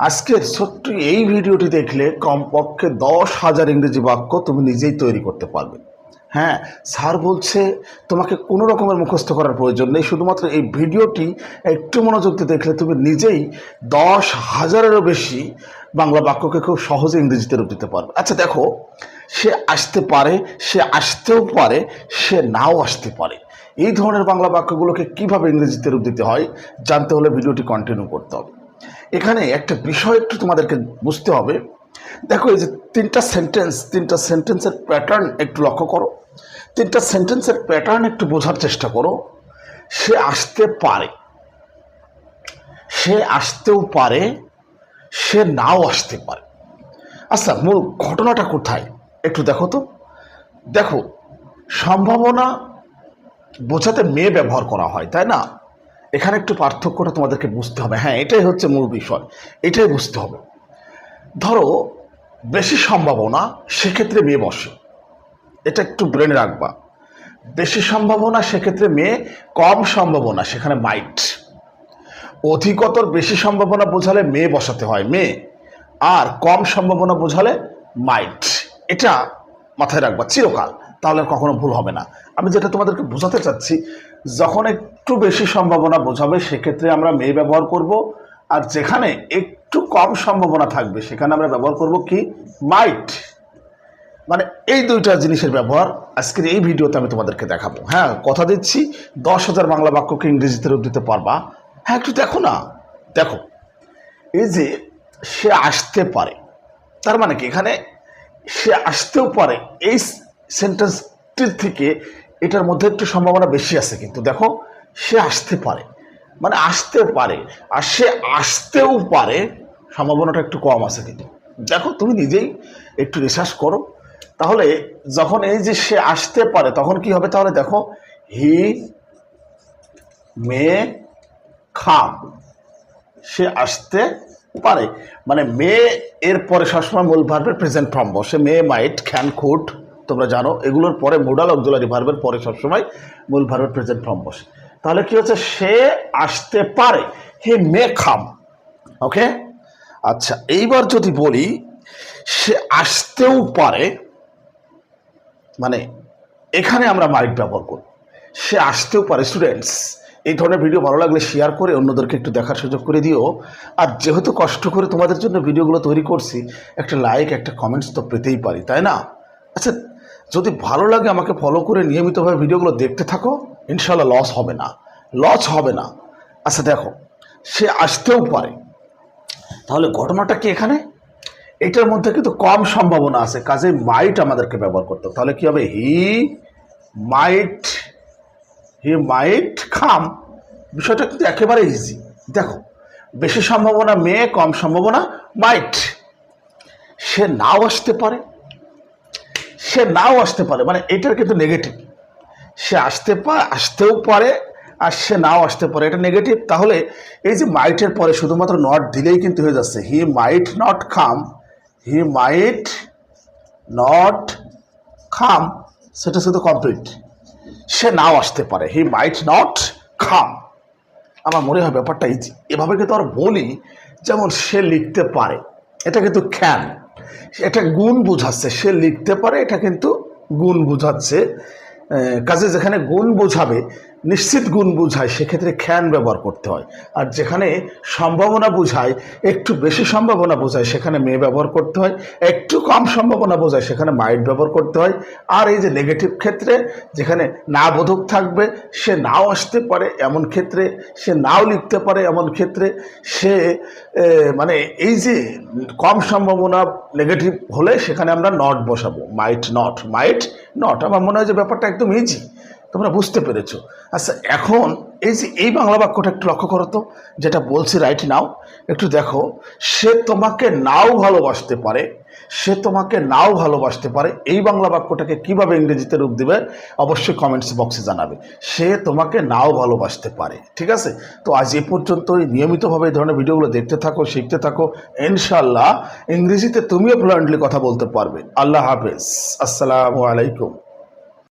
আজকের ছোট্ট এই ভিডিওটি দেখলে কমপক্ষে 10,000 ইংরেজি বাক্য তুমি নিজেই তৈরি করতে পারবে। হ্যাঁ, স্যার বলছে তোমাকে কোনো রকমের মুখস্থ করার প্রয়োজন নেই, শুধুমাত্র এই ভিডিওটি একটু মনোযোগ দিয়ে দেখলে তুমি নিজেই 10,000-এরও বেশি বাংলা বাক্যকে খুব সহজে ইংরেজিতে রূপ দিতে পারবে। আচ্ছা দেখো, সে আসতে পারে, সে আসতেও পারে, সে নাও আসতে পারে। এই ধরনের বাংলা বাক্যগুলোকে কিভাবে ইংরেজিতে রূপ দিতে হয় জানতে হলে ভিডিওটি কন্টিনিউ করতে হবে। এখানে একটা বিষয় একটু তোমাদেরকে বুঝতে হবে। দেখো, এই যে তিনটা সেন্টেন্সের প্যাটার্ন একটু লক্ষ্য করো। তিনটা সেন্টেন্সের প্যাটার্ন একটু বোঝার চেষ্টা করো। সে আসতে পারে, সে আসতেও পারে, সে নাও আসতে পারে। আচ্ছা, মূল ঘটনাটা কোথায় একটু দেখো তো। দেখো, সম্ভাবনা বোঝাতে মেয়ে ব্যবহার করা হয়, তাই না? এখানে একটু পার্থক্যটা তোমাদেরকে বুঝতে হবে। হ্যাঁ, এটাই হচ্ছে মূল বিষয়, এটাই বুঝতে হবে। ধরো, বেশি সম্ভাবনা, সেক্ষেত্রে মেয়ে বসে, এটা একটু ব্রেনে রাখবা। বেশি সম্ভাবনা, সেক্ষেত্রে মেয়ে। কম সম্ভাবনা, সেখানে মাইট। অধিকতর বেশি সম্ভাবনা বোঝালে মেয়ে বসাতে হয়, মেয়ে। আর কম সম্ভাবনা বোঝালে মাইট। এটা মাথায় রাখবা চিরকাল, তাহলে কখনো ভুল হবে না। আমি যেটা তোমাদেরকে বোঝাতে চাচ্ছি, যখন একটু বেশি সম্ভাবনা বোঝাবে সেক্ষেত্রে আমরা মেয়ে ব্যবহার করব, আর যেখানে একটু কম সম্ভাবনা থাকবে সেখানে আমরা ব্যবহার করব কি, মাইট। মানে এই দুইটা জিনিসের ব্যবহার আজকের এই ভিডিওতে আমি তোমাদেরকে দেখাবো। হ্যাঁ, কথা দিচ্ছি 10,000 বাংলা বাক্যকে ইংরেজিতে রূপ দিতে পারবা। হ্যাঁ, একটু দেখো না। দেখো, এই যে সে আসতে পারে, তার মানে কি এখানে সে আসতেও পারে, এই সেন্টেন্সটির থেকে এটার মধ্যে একটু সম্ভাবনা বেশি আছে। কিন্তু দেখো, সে আসতে পারে মানে আসতে পারে, আর সে আসতেও পারে, সম্ভাবনাটা একটু কম আছে। কিন্তু দেখো, তুমি নিজেই একটু রিসার্চ করো, তাহলে যখন এই যে সে আসতে পারে তখন কি হবে। তাহলে দেখো, হি মে কাম, সে আসতে পারে মানে মে এর পরে সবসময় মূল ভার্বের প্রেজেন্ট ফর্ম বসে। মে, মাইট, ক্যান, কুড, তোমরা জানো এগুলোর পরে মোডাল অক্সিলারি ভার্বের পরে সবসময় মূল ভার্বের প্রেজেন্ট ফর্ম বসে। তাহলে কি হচ্ছে, সে আসতে পারে, হি মে কাম। ওকে, আচ্ছা, এইবার যদি বলি সে আসতেও পারে, মানে এখানে আমরা মাইট ব্যবহার করব। সে আসতেও পারে। স্টুডেন্টস, এই ধরনের ভিডিও ভালো লাগলে শেয়ার করে অন্যদেরকে একটু দেখার সুযোগ করে দিও। আর যেহেতু কষ্ট করে তোমাদের জন্য ভিডিওগুলো তৈরি করছি, একটা লাইক, একটা কমেন্টস তো পেতেই পারি, তাই না? আচ্ছা, যদি ভালো লাগে আমাকে ফলো করে নিয়মিতভাবে ভিডিওগুলো দেখতে থাকো, ইনশাল্লাহ লস হবে না, লস হবে না। আচ্ছা দেখো, সে আসতেও পারে, তাহলে ঘটনাটা কি এখানে, এটার মধ্যে কিন্তু কম সম্ভাবনা আছে, কাজে মাইট আমাদেরকে ব্যবহার করতে হবে। তাহলে কি হবে, হি মাইট কাম। বিষয়টা কিন্তু একেবারে ইজি। দেখো, বেশি সম্ভাবনা মে, কম সম্ভাবনা মাইট। সে নাও আসতে পারে, সে নাও আসতে পারে, মানে এটার কিন্তু নেগেটিভ। সে আসতেও পারে আর সে নাও আসতে পারে, এটা নেগেটিভ। তাহলে এই যে মাইটের পরে শুধুমাত্র নট দিলেই কিন্তু হয়ে যাচ্ছে, হি might not come, he might not come, সেটা শুধু কমপ্লিট। সে নাও আসতে পারে, হি মাইট নট কাম। আমার মনে হয় ব্যাপারটা ইজি। এভাবে কিন্তু আর বলি, যেমন সে লিখতে পারে, এটা কিন্তু ক্যান, এটা গুণ বোঝাচ্ছে। সে লিখতে পারে, এটা কিন্তু গুণ বোঝাচ্ছে। কাজে যেখানে গুণ বোঝাবে, নিশ্চিত গুণ বোঝায়, সেক্ষেত্রে ক্যান ব্যবহার করতে হয়। আর যেখানে সম্ভাবনা বোঝায়, একটু বেশি সম্ভাবনা বোঝায়, সেখানে মে ব্যবহার করতে হয়। একটু কম সম্ভাবনা বোঝায়, সেখানে মাইট ব্যবহার করতে হয়। আর এই যে নেগেটিভ ক্ষেত্রে, যেখানে না বোধক থাকবে, সে নাও আসতে পারে এমন ক্ষেত্রে, সে নাও লিখতে পারে এমন ক্ষেত্রে, সে মানে এই যে কম সম্ভাবনা নেগেটিভ হলে সেখানে আমরা নট বসাবো, মাইট নট। আমার মনে হয় যে ব্যাপারটা একদম ইজি, তোমরা বুঝতে পেরেছো। আচ্ছা, এখন এই যে এই বাংলা বাক্যটা একটু লক্ষ্য করো তো, যেটা বলছি রাইট নাও। একটু দেখো, সে তোমাকে নাও ভালোবাসতে পারে, সে তোমাকে নাও ভালোবাসতে পারে। এই বাংলা বাক্যটাকে কিভাবে ইংরেজিতে রূপ দিবে অবশ্যই কমেন্টস বক্সে জানাবে। সে তোমাকে নাও ভালোবাসতে পারে। ঠিক আছে, তো আজ এ পর্যন্তই। নিয়মিতভাবে এই ধরনের ভিডিওগুলো দেখতে থাকো, শিখতে থাকো, ইনশাল্লাহ ইংরেজিতে তুমিও ফ্লুয়েন্টলি কথা বলতে পারবে। আল্লাহ হাফেজ, আসসালামু আলাইকুম।